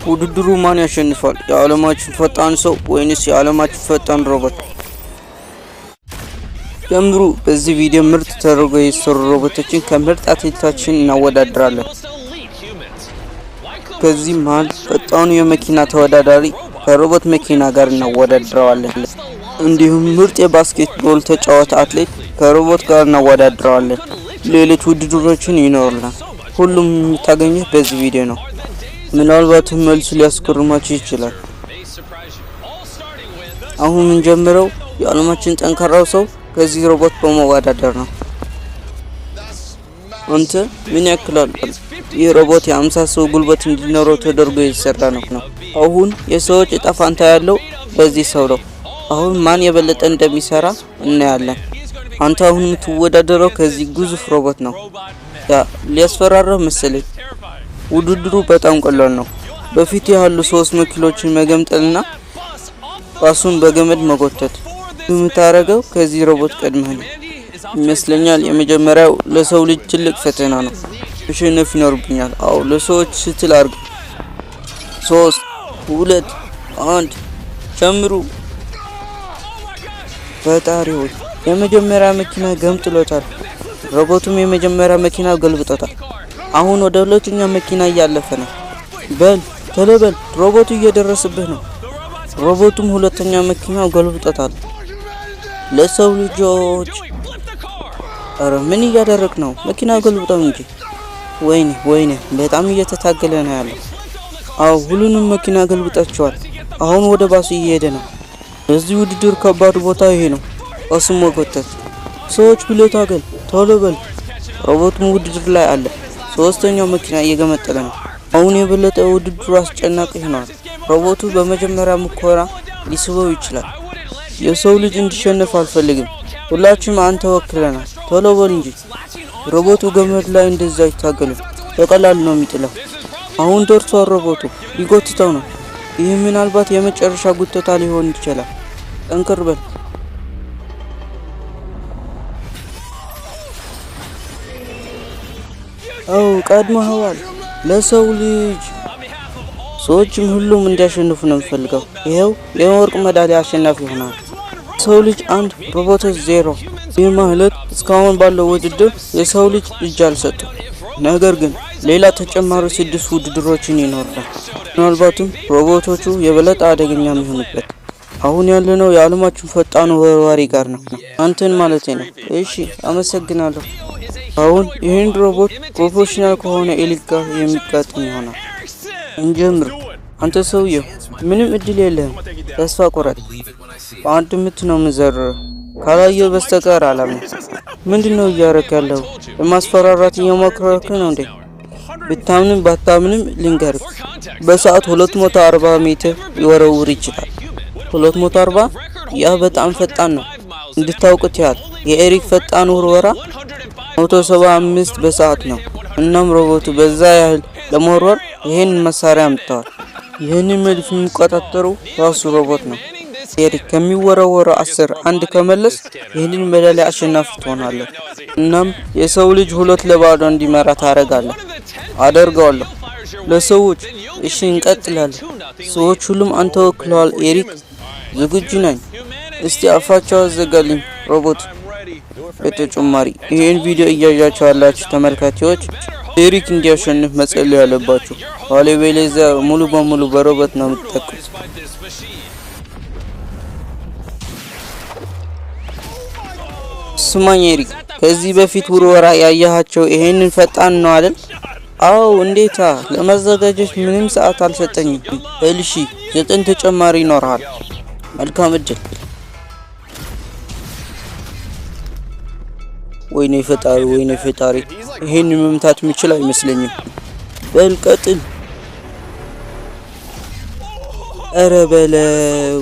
ውድድሩ ማን ያሸንፋል? የዓለማችን ፈጣን ሰው ወይንስ የዓለማችን ፈጣን ሮቦት? ጀምሩ። በዚህ ቪዲዮ ምርጥ ተደርገው የተሰሩ ሮቦቶችን ከምርጥ አትሌቶችን እናወዳድራለን። ከዚህ መሃል ፈጣኑ የመኪና ተወዳዳሪ ከሮቦት መኪና ጋር እናወዳድረዋለን። እንዲሁም ምርጥ የባስኬትቦል ተጫዋች አትሌት ከሮቦት ጋር እናወዳድረዋለን። ሌሎች ውድድሮችን ይኖርናል። ሁሉም የምታገኙት በዚህ ቪዲዮ ነው። ምናልባት መልሱ ሊያስገርማችሁ ይችላል። አሁን የምንጀምረው የዓለማችን ጠንካራው ሰው ከዚህ ሮቦት በመወዳደር ነው። አንተ ምን ያክላል? ይህ ሮቦት የ50 ሰው ጉልበት እንዲኖረው ተደርጎ የተሰራ ነው። አሁን የሰዎች እጣ ፈንታ ያለው በዚህ ሰው ነው። አሁን ማን የበለጠ እንደሚሰራ እናያለን። አንተ አሁን የምትወዳደረው ከዚህ ግዙፍ ሮቦት ነው። ያ ሊያስፈራራህ መሰለኝ። ውድድሩ በጣም ቀላል ነው። በፊት ያሉ 300 ኪሎችን መገምጠልና ራሱን በገመድ መጎተት የምታረገው ከዚህ ሮቦት ቀድመህ ነው ይመስለኛል። የመጀመሪያው ለሰው ልጅ ትልቅ ፈተና ነው። መሸነፍ ይኖርብኛል። አዎ ለሰዎች ስትል አድርግ። 3 2 1 ጀምሩ። ፈጣሪው የመጀመሪያ መኪና ገምጥሎታል። ሮቦቱም የመጀመሪያ መኪና ገልብጦታል። አሁን ወደ ሁለተኛ መኪና እያለፈ ነው። በል ተለበል፣ ሮቦቱ እየደረሰብህ ነው። ሮቦቱም ሁለተኛ መኪናው ገልብጦታል። ለሰው ልጆች አረ ምን እያደረክ ነው? መኪናው ገልብጦው እንጂ። ወይኔ በጣም እየተታገለ ነው ያለው። አዎ ሁሉንም መኪና ገልብጣቸዋል። አሁን ወደ ባሱ እየሄደ ነው። በዚህ ውድድር ከባድ ቦታ ይሄ ነው። ባሱን መጎተት። ሰዎች ብለው ታገል፣ ቶሎ በል። ሮቦቱም ውድድር ላይ አለ። ሶስተኛው መኪና እየገመጠለ ነው። አሁን የበለጠ ውድድሩ አስጨናቂ ሆኗል። ሮቦቱ በመጀመሪያ ሙከራ ሊስበው ይችላል። የሰው ልጅ እንዲሸነፍ አልፈልግም። ሁላችንም አንተ ወክለናል። ቶሎ በል እንጂ። ሮቦቱ ገመድ ላይ እንደዛ ይታገላል። በቀላሉ ነው የሚጥለው። አሁን ደርሷል። ሮቦቱ ሊጎትተው ነው። ይህ ምናልባት የመጨረሻ ጉተታ ሊሆን ይችላል። ጠንክር በል። አው ቀድመዋል። ለሰው ልጅ ሰዎችም ሁሉም እንዲያሸንፉ ነው የምፈልገው። ይሄው የወርቅ ሜዳሊያ አሸናፊ ሆኗል። ሰው ልጅ 1 ሮቦቶች 0። ይህ ማለት እስካሁን ባለው ውድድር የሰው ልጅ እጅ አልሰጠም። ነገር ግን ሌላ ተጨማሪ 6 ውድድሮችን ይኖራል። ምናልባትም ሮቦቶቹ የበለጠ አደገኛ የሚሆኑበት። አሁን ያለነው የዓለማችን ፈጣኑ ወርዋሪ ጋር ነው። አንተን ማለት ነው። እሺ አመሰግናለሁ። አሁን ይህን ሮቦት ፕሮፌሽናል ከሆነ ኤሊት ጋር የሚጋጥም ይሆናል። እንጀምር። አንተ ሰውዬው ምንም እድል የለህም። ተስፋ ቆረጥ። በአንድ ምት ነው የምዘርረው። ካላየው በስተቀር አላምንም። ምንድነው እያረክ ያለው? ለማስፈራራት እየሞከርክ ነው እንዴ? ብታምንም ባታምንም ልንገርህ፣ በሰዓት 240 ሜትር ይወረውር ይችላል። 240? ያ በጣም ፈጣን ነው። እንድታውቁት ያህል የኤሪክ ፈጣን ውርወራ 175 በሰዓት ነው። እናም ሮቦቱ በዛ ያህል ለመወርወር ይሄን መሳሪያ አምጥተዋል። ይህንን መድፍ የሚቆጣጠሩ ራሱ ሮቦት ነው። ኤሪክ ከሚወረወረው 10 አንድ ከመለስ ይህንን ሜዳሊያ አሸናፊ ትሆናለህ። እናም የሰው ልጅ 2-0 እንዲመራ ታረጋለህ። አደርገዋለሁ። ለሰዎች እሺ እንቀጥላለን። ሰዎች ሁሉም አንተ ወክለዋል ኤሪክ። ዝግጁ ነኝ። እስቲ አፋቸው አዘጋልኝ ሮቦት። በተጨማሪ ይሄን ቪዲዮ እያያችሁ ያላችሁ ተመልካቾች ኤሪክ እንዲያሸንፍ መጸለይ ያለባችሁ። አለበለዚያ ሙሉ በሙሉ በሮቦት ነው የምትጠቁት። ስማኝ ኤሪክ፣ ከዚህ በፊት ውርወራ ያያቸው ይሄንን ፈጣን ነው አይደል? አዎ እንዴታ። ለማዘጋጀት ምንም ሰዓት አልሰጠኝም። እልሺ 9 ተጨማሪ ይኖርሃል። መልካም እድል። ወይኔ ፈጣሪ፣ ይሄን መምታት የምችል አይመስለኝም። በል ቀጥል። ኧረ በለው።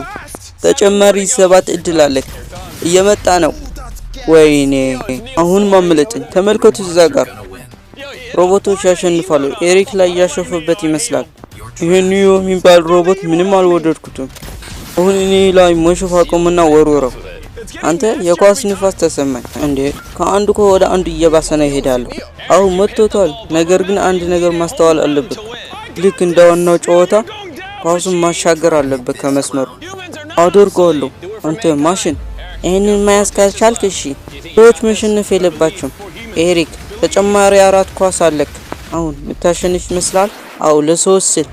ተጨማሪ 7 እድል አለክ። እየመጣ ነው። ወይኔ አሁን ማምለጥን ተመልከቱ። እዛ ጋር ሮቦቶች ያሸንፋሉ። ኤሪክ ላይ ያሸፈበት ይመስላል። ይሄን የሚባል ሮቦት ምንም አልወደድኩትም። አሁን እኔ ላይ መሸፍ አቆምና ወርወረው። አንተ የኳስ ንፋስ ተሰማኝ እንዴ? ከአንዱ ወደ አንዱ እየባሰ ነው ይሄዳል። አሁን መጥቶታል። ነገር ግን አንድ ነገር ማስተዋል አለበት። ልክ እንደ ዋናው ጨዋታ ኳሱን ማሻገር አለበት ከመስመሩ። አድርገዋለሁ። አንተ ማሽን ይህንን መያዝ ካልቻልክ እሺ። ሰዎች መሸነፍ የለባቸውም። ኤሪክ ተጨማሪ 4 ኳስ አለክ። አሁን የምታሸንፍ ይመስላል? አው ለሶስት ስል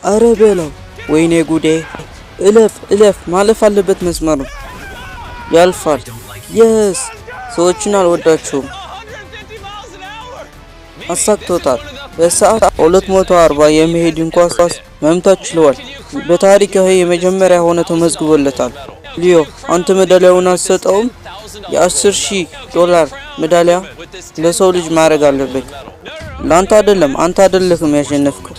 አረ በለው። ወይኔ ጉዴ! እለፍ ማለፍ አለበት መስመሩ። ያልፋል። የስ ሰዎችን አልወዳቸውም። አሳክቶታል። በሰዓት 240 የሚሄድን ኳስ መምታት ችሏል። በታሪክ የመጀመሪያ ሆነ ተመዝግቦለታል። ሊዮ አንተ ሜዳሊያውን አትሰጠውም? $10,000 ሜዳሊያ ለሰው ልጅ ማድረግ አለበት። ላንተ አይደለም፣ አንተ አይደለህም ያሸነፍከው።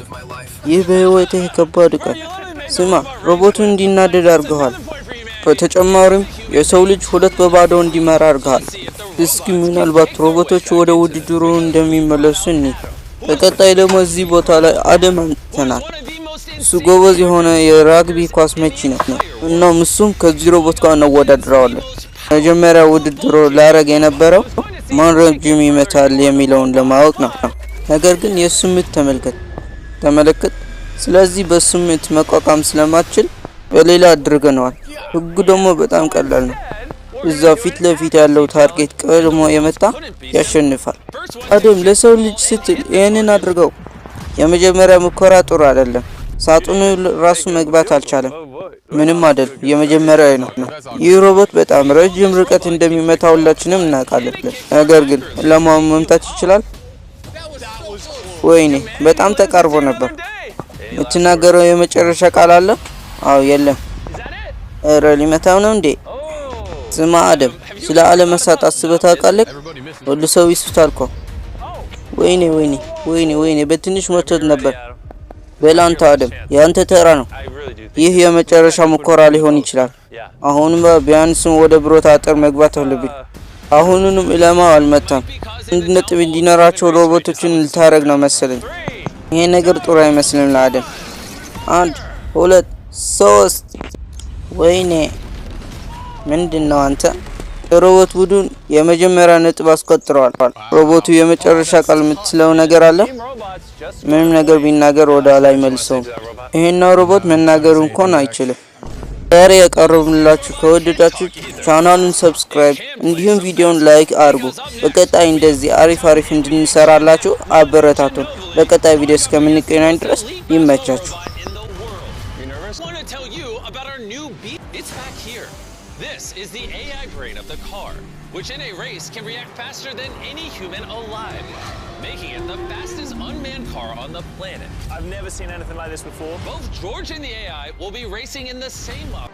ይህ በህይወትህ ከባድ ቀን። ስማ፣ ሮቦቱን እንዲናደድ አድርገዋል። በተጨማሪም የሰው ልጅ 2-0 እንዲመራ አድርገዋል። እስኪ ምናልባት ሮቦቶቹ ወደ ውድድሩ እንደሚመለሱ እንይ። በቀጣይ ደግሞ እዚህ ቦታ ላይ አደም አምጥተናል። እሱ ጎበዝ የሆነ የራግቢ ኳስ መቺ ነው። እናም እሱም ከዚህ ሮቦት ጋር እናወዳድረዋለን። መጀመሪያ ውድድሩ ላረግ የነበረው ማን ረጅም ይመታል የሚለውን ለማወቅ ነው። ነገር ግን የሱ ምት ተመልከት። ስለዚህ በሱ ምት መቋቋም ስለማትችል በሌላ አድርገነዋል። ህጉ ደግሞ በጣም ቀላል ነው። እዛ ፊት ለፊት ያለው ታርጌት ቀድሞ የመታ ያሸንፋል። አደም ለሰው ልጅ ስትል ይህንን አድርገው። የመጀመሪያ ሙከራ ጥሩ አይደለም። ሳጥኑ ራሱ መግባት አልቻለም። ምንም አይደል፣ የመጀመሪያ ነው። ይህ ሮቦት በጣም ረጅም ርቀት እንደሚመታ ሁላችንም እናውቃለን። ነገር ግን ለማን መምታት ይችላል? ወይኔ በጣም ተቃርቦ ነበር። የምትናገረው የመጨረሻ ቃል አለ? አው የለም። እረ ሊመታው ነው እንዴ? ስማ አደም፣ ስለ አለመሳት አስበህ ታውቃለህ? ሁሉ ሰው ይስታል እኮ። ወይኔ በትንሽ መቶት ነበር። በላንተ አደም፣ ያንተ ተራ ነው። ይህ የመጨረሻ ሙከራ ሊሆን ይችላል። አሁንም ቢያንስም ወደ ብረት አጥር መግባት አለብኝ። አሁኑንም ኢላማው አልመታም። 1 ነጥብ እንዲኖራቸው ሮቦቶችን ልታረግ ነው መሰለኝ። ይሄ ነገር ጥሩ አይመስልም ለአደም። 1 2 3 ወይኔ ምንድነው አንተ? የሮቦት ቡድን የመጀመሪያ ነጥብ አስቆጥረዋል። ሮቦቱ የመጨረሻ ቃል የምትለው ነገር አለ? ምንም ነገር ቢናገር ወደ ላይ መልሰው። ይሄኛው ሮቦት መናገር እንኳን አይችልም። ዛሬ ያቀረብንላችሁ ከወደዳችሁ ቻናሉን ሰብስክራይብ እንዲሁም ቪዲዮን ላይክ አድርጉ። በቀጣይ እንደዚህ አሪፍ እንድንሰራላችሁ አበረታቱን። በቀጣይ ቪዲዮ እስከምንገናኝ ድረስ ይመቻችሁ። This is the AI brain of the car, which in a race can react faster than any human alive, making it the fastest unmanned car on the planet. I've never seen anything like this before. Both George and the AI will be racing in the same lap.